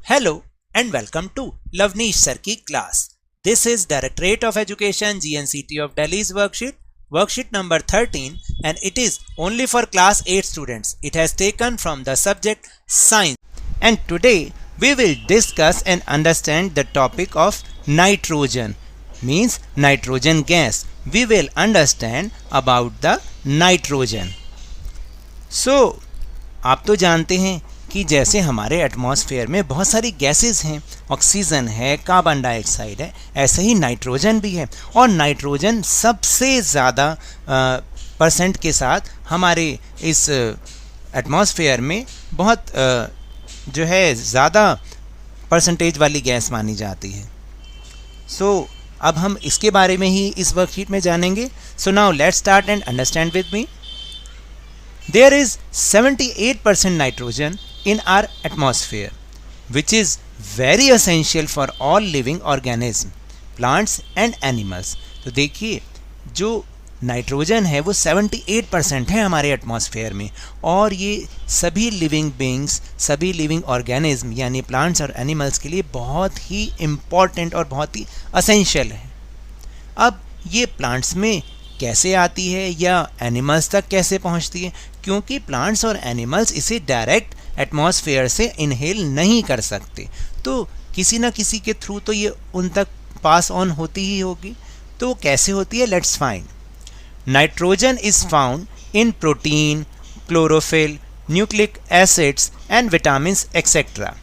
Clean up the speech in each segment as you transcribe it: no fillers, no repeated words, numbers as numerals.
Hello and welcome to Lavneesh Sir ki class. This is Directorate of Education GNCT of Delhi's worksheet number 13, and it is only for class 8 students. It has taken from the subject science, and today we will discuss and understand the topic of nitrogen, means nitrogen gas. We will understand about the nitrogen. So आप तो जानते हैं कि जैसे हमारे atmosphere में बहुत सारी गैसेस हैं, ऑक्सीजन है, कार्बन डाइऑक्साइड है, ऐसे ही नाइट्रोजन भी है। और नाइट्रोजन सबसे ज़्यादा परसेंट के साथ हमारे इस एटमॉस्फेयर में बहुत जो है ज़्यादा परसेंटेज वाली गैस मानी जाती है। सो अब हम इसके बारे में ही इस वर्कशीट में जानेंगे। सो now let's start and understand with me. There is 78% nitrogen in our atmosphere, which is very essential for all living organisms, plants and animals. तो देखिए जो नाइट्रोजन है वो 78% है हमारे एटमॉस्फेयर में, और ये सभी लिविंग बींग्स, सभी लिविंग ऑर्गेनिज्म यानी प्लांट्स और एनिमल्स के लिए बहुत ही इम्पॉर्टेंट और बहुत ही असेंशियल है। अब ये प्लांट्स में कैसे आती है या एनिमल्स तक कैसे पहुंचती है, क्योंकि प्लांट्स और एनिमल्स इसे डायरेक्ट एटमॉस्फेयर से इनहेल नहीं कर सकते, तो किसी ना किसी के थ्रू तो ये उन तक पास ऑन होती ही होगी। तो कैसे होती है, let's find. Nitrogen is found in protein, chlorophyll, nucleic acids and vitamins etcetera.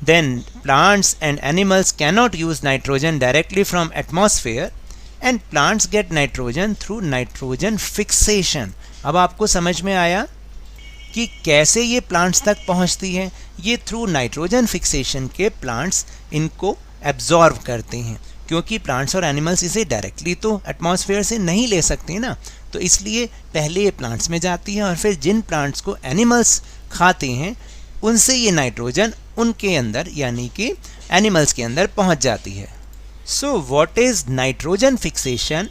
Then plants and animals cannot use nitrogen directly from atmosphere and plants get nitrogen through nitrogen fixation। अब आपको समझ में आया कि कैसे ये प्लांट्स तक पहुंचती है। ये थ्रू नाइट्रोजन फिक्सेशन के प्लांट्स इनको एब्जॉर्व करते हैं, क्योंकि प्लांट्स और एनिमल्स इसे डायरेक्टली तो एटमॉस्फेयर से नहीं ले सकते ना, तो इसलिए पहले ये प्लांट्स में जाती है और फिर जिन प्लांट्स को एनिमल्स खाते हैं उनसे ये नाइट्रोजन उनके अंदर यानी कि एनिमल्स के अंदर पहुंच जाती है। So what is nitrogen fixation?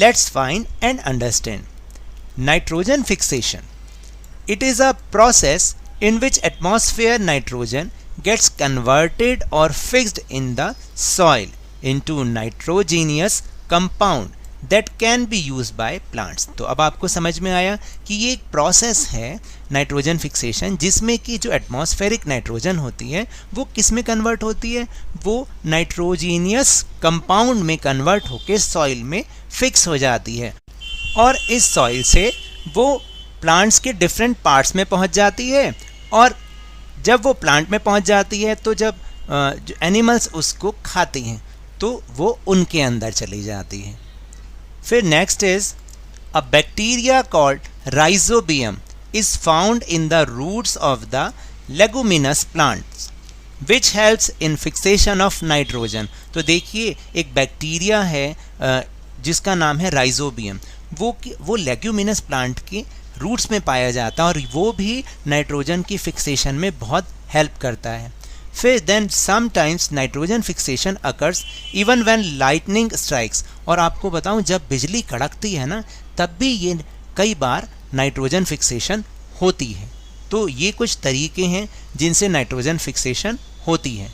Let's find and understand. Nitrogen fixation. It is a process in which atmosphere nitrogen gets converted or fixed in the soil into nitrogenous compound that can be used by plants। तो अब आपको समझ में आया कि ये एक process है नाइट्रोजन फिक्सेशन, जिसमें कि जो एटमॉस्फेरिक नाइट्रोजन होती है वो किस में कन्वर्ट होती है, वो नाइट्रोजीनियस कंपाउंड में कन्वर्ट होकर सॉइल में फिक्स हो जाती है, और इस सॉइल से वो प्लांट्स के डिफरेंट पार्ट्स में पहुंच जाती है, और जब वो प्लांट में पहुंच जाती है तो जब जो एनिमल्स उसको खाते हैं तो वो उनके अंदर चली जाती है। फिर next is a bacteria called rhizobium is found in the roots of the leguminous plants which helps in fixation of nitrogen। तो देखिए एक बैक्टीरिया है जिसका नाम है राइजोबियम, वो लेग्यूमिनस प्लांट के रूट्स में पाया जाता है और वो भी नाइट्रोजन की फिक्सेशन में बहुत हेल्प करता है। फिर then sometimes nitrogen fixation occurs even when lightning strikes, और आपको बताऊं जब बिजली कड़कती है ना तब भी ये कई बार नाइट्रोजन फिक्सेशन होती है। तो ये कुछ तरीके हैं जिनसे नाइट्रोजन फिक्सेशन होती है।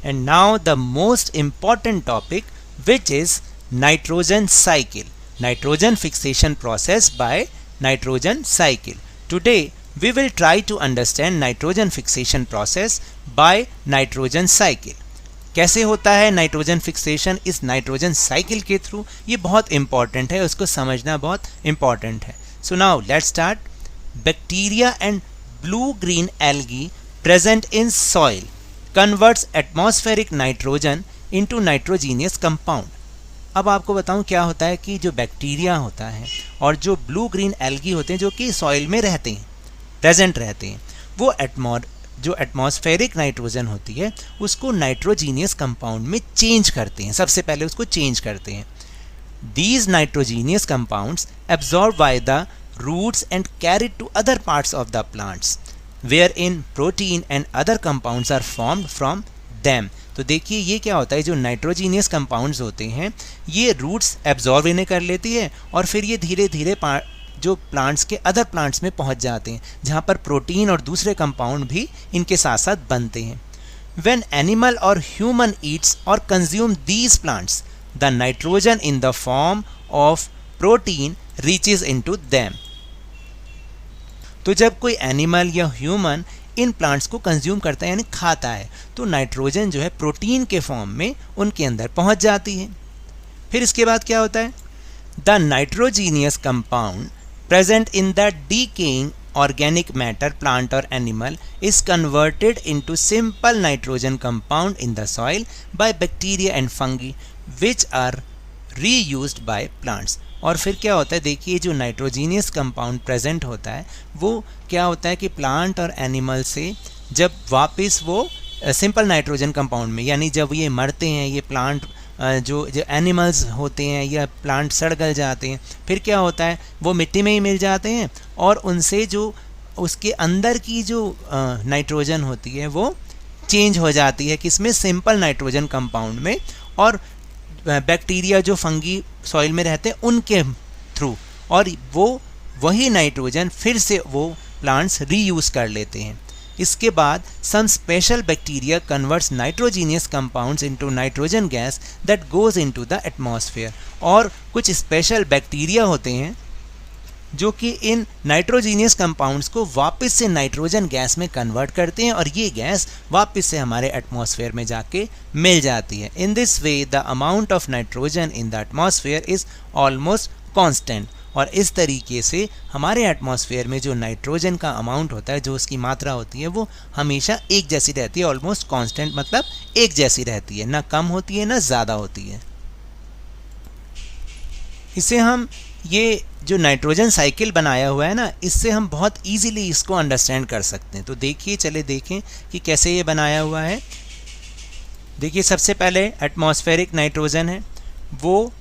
And now the most important topic which is nitrogen cycle, nitrogen fixation process by nitrogen cycle. Today we will try to understand nitrogen fixation process by nitrogen cycle। कैसे होता है नाइट्रोजन फिक्सेशन इस nitrogen cycle के through, ये बहुत important है, उसको समझना बहुत इंपॉर्टेंट है। सो now let's start. Bacteria and blue green algae present in soil converts atmospheric nitrogen into nitrogenous compound. अब आपको बताऊं क्या होता है कि जो बैक्टीरिया होता है और जो ब्लू ग्रीन एल्गी होते हैं जो कि सॉइल में रहते हैं, प्रेजेंट रहते हैं, वो जो एटमॉस्फेरिक नाइट्रोजन होती है उसको नाइट्रोजीनियस कंपाउंड में चेंज करते हैं, सबसे पहले उसको चेंज करते हैं। These nitrogenous compounds absorb by the roots and carried to other parts of the plants where in protein and other compounds are formed from them. तो देखिए ये क्या होता है, जो नाइट्रोजीनियस कंपाउंड्स होते हैं ये रूट्स एब्जॉर्ब इन्हें कर लेती है और फिर ये धीरे धीरे जो प्लांट्स के अदर प्लांट्स में पहुंच जाते हैं, जहां पर प्रोटीन और दूसरे कंपाउंड भी इनके साथ साथ बनते हैं। When animal or human eats or consume these plants, the nitrogen in the form of protein reaches into them. तो जब कोई एनिमल या ह्यूमन इन प्लांट्स को कंज्यूम करता है यानी खाता है, तो नाइट्रोजन जो है प्रोटीन के फॉर्म में उनके अंदर पहुंच जाती है। फिर इसके बाद क्या होता है? The nitrogenous compound present in the decaying organic matter, plant or animal, is converted into simple nitrogen compound in the soil by bacteria and fungi which are reused by plants. और फिर क्या होता है, देखिए जो नाइट्रोजीनियस कंपाउंड प्रेजेंट होता है वो क्या होता है कि प्लांट और एनिमल से जब वापस वो सिंपल नाइट्रोजन कंपाउंड में, यानी जब ये मरते हैं, ये प्लांट जो एनिमल्स होते हैं या प्लांट सड़ गल जाते हैं, फिर क्या होता है वो मिट्टी में ही मिल जाते हैं और उनसे जो उसके अंदर की जो नाइट्रोजन होती है वो चेंज हो जाती है किसमें? सिंपल नाइट्रोजन कंपाउंड में, और बैक्टीरिया जो फंगी सॉइल में रहते हैं उनके थ्रू, और वो वही नाइट्रोजन फिर से वो प्लांट्स रीयूज़ कर लेते हैं। इसके बाद some special bacteria converts nitrogenous compounds into nitrogen gas that goes into the atmosphere. और कुछ स्पेशल बैक्टीरिया होते हैं जो कि इन नाइट्रोजीनियस कंपाउंड्स को वापस से नाइट्रोजन गैस में कन्वर्ट करते हैं और ये गैस वापस से हमारे एटमॉस्फेयर में जाके मिल जाती है। In this way the amount of nitrogen in the atmosphere is almost constant. और इस तरीके से हमारे एटमॉस्फेयर में जो नाइट्रोजन का अमाउंट होता है, जो उसकी मात्रा होती है, वो हमेशा एक जैसी रहती है। ऑलमोस्ट कांस्टेंट मतलब एक जैसी रहती है, ना कम होती है ना ज़्यादा होती है। इसे हम ये जो नाइट्रोजन साइकिल बनाया हुआ है ना, इससे हम बहुत इजीली इसको अंडरस्टैंड कर सकते हैं। तो देखिए, चले देखें कि कैसे ये बनाया हुआ है। देखिए, सबसे पहले एटमॉस्फेरिक नाइट्रोजन है, वो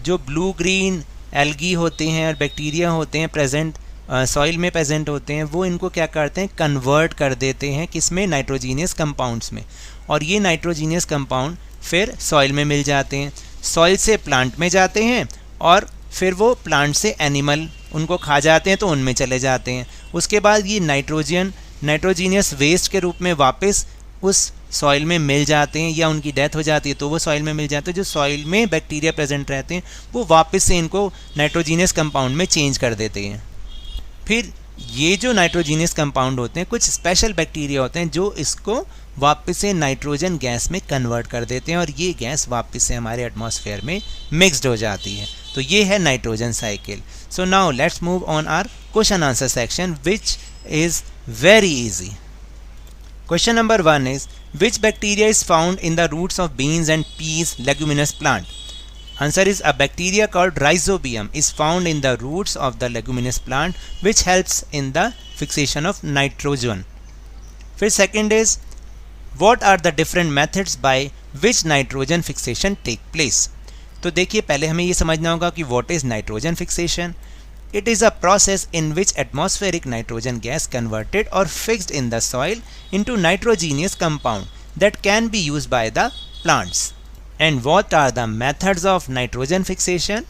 जो ब्लू ग्रीन एल्गी होते हैं और बैक्टीरिया होते हैं प्रेजेंट सॉइल में प्रेजेंट होते हैं, वो इनको क्या करते हैं, कन्वर्ट कर देते हैं किसमें? नाइट्रोजीनियस कंपाउंड्स में। और ये नाइट्रोजीनियस कंपाउंड फिर सॉइल में मिल जाते हैं, सॉइल से प्लांट में जाते हैं और फिर वो प्लांट से एनिमल उनको खा जाते हैं तो उनमें चले जाते हैं। उसके बाद ये नाइट्रोजीनियस वेस्ट के रूप में वापस उस सॉइल में मिल जाते हैं, या उनकी डेथ हो जाती है तो वो सॉइल में मिल जाते हैं। जो सॉइल में बैक्टीरिया प्रेजेंट रहते हैं वो वापस से इनको नाइट्रोजीनियस कंपाउंड में चेंज कर देते हैं। फिर ये जो नाइट्रोजीनियस कंपाउंड होते हैं, कुछ स्पेशल बैक्टीरिया होते हैं जो इसको वापस से नाइट्रोजन गैस में कन्वर्ट कर देते हैं और ये गैस वापस से हमारे एटमॉस्फेयर में मिक्सड हो जाती है। तो ये है nitrogen cycle. So now let's move on our question answer section which is very easy. Question number 1 is, which bacteria is found in the roots of beans and peas leguminous plant? Answer is, a bacteria called Rhizobium is found in the roots of the leguminous plant which helps in the fixation of nitrogen. फिर second is, what are the different methods by which nitrogen fixation take place? तो देखिए, पहले हमें ये समझना होगा कि what is nitrogen fixation. It is a process in which atmospheric nitrogen gas converted or fixed in the soil into nitrogenous compound that can be used by the plants. And what are the methods of nitrogen fixation?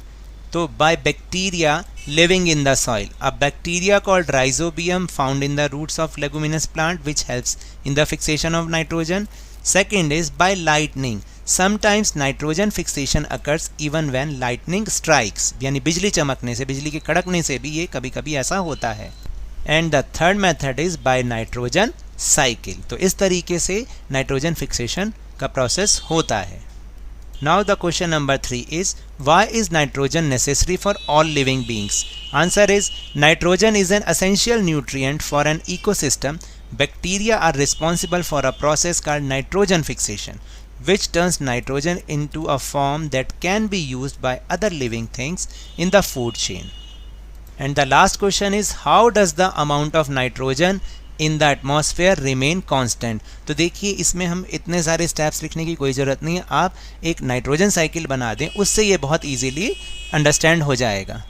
So by bacteria living in the soil. A bacteria called Rhizobium found in the roots of leguminous plant which helps in the fixation of nitrogen. Second is by lightning. Sometimes nitrogen fixation occurs even when lightning strikes. यानी बिजली चमकने से, बिजली के कड़कने से भी ये कभी कभी ऐसा होता है। And the third method is by nitrogen cycle. तो इस तरीके से नाइट्रोजन फिक्सेशन का प्रोसेस होता है। Now the question number 3 is, why is nitrogen necessary for all living beings? Answer is, nitrogen is an essential nutrient for an ecosystem. Bacteria are responsible for a process called nitrogen fixation, which turns nitrogen into a form that can be used by other living things in the food chain. And the last question is, how does the amount of nitrogen in the atmosphere remain constant? तो देखिए, इसमें हम इतने सारे steps लिखने की कोई ज़रूरत नहीं है, आप एक नाइट्रोजन साइकिल बना दें, उससे ये बहुत ईजीली अंडरस्टैंड हो जाएगा।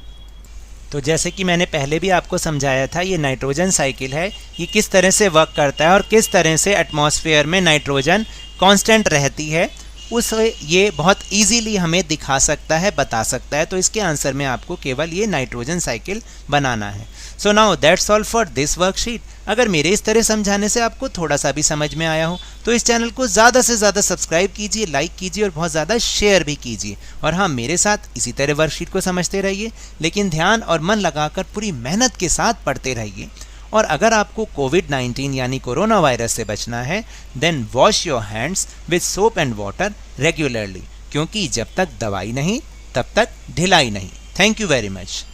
तो जैसे कि मैंने पहले भी आपको समझाया था, ये नाइट्रोजन साइकिल है, ये किस तरह से वर्क करता है और किस तरह से एटमॉस्फेयर में नाइट्रोजन कांस्टेंट रहती है उसे ये बहुत इजीली हमें दिखा सकता है, बता सकता है। तो इसके आंसर में आपको केवल ये नाइट्रोजन साइकिल बनाना है। So now that's all for this worksheet. अगर मेरे इस तरह समझाने से आपको थोड़ा सा भी समझ में आया हो तो इस चैनल को ज़्यादा से ज़्यादा सब्सक्राइब कीजिए, लाइक कीजिए और बहुत ज़्यादा शेयर भी कीजिए। और हाँ, मेरे साथ इसी तरह वर्कशीट को समझते रहिए, लेकिन ध्यान और मन लगाकर पूरी मेहनत के साथ पढ़ते रहिए। और अगर आपको कोविड-19 यानी कोरोना वायरस से बचना है, then wash your hands with soap and water regularly, क्योंकि जब तक दवाई नहीं तब तक ढिलाई नहीं। Thank you very much.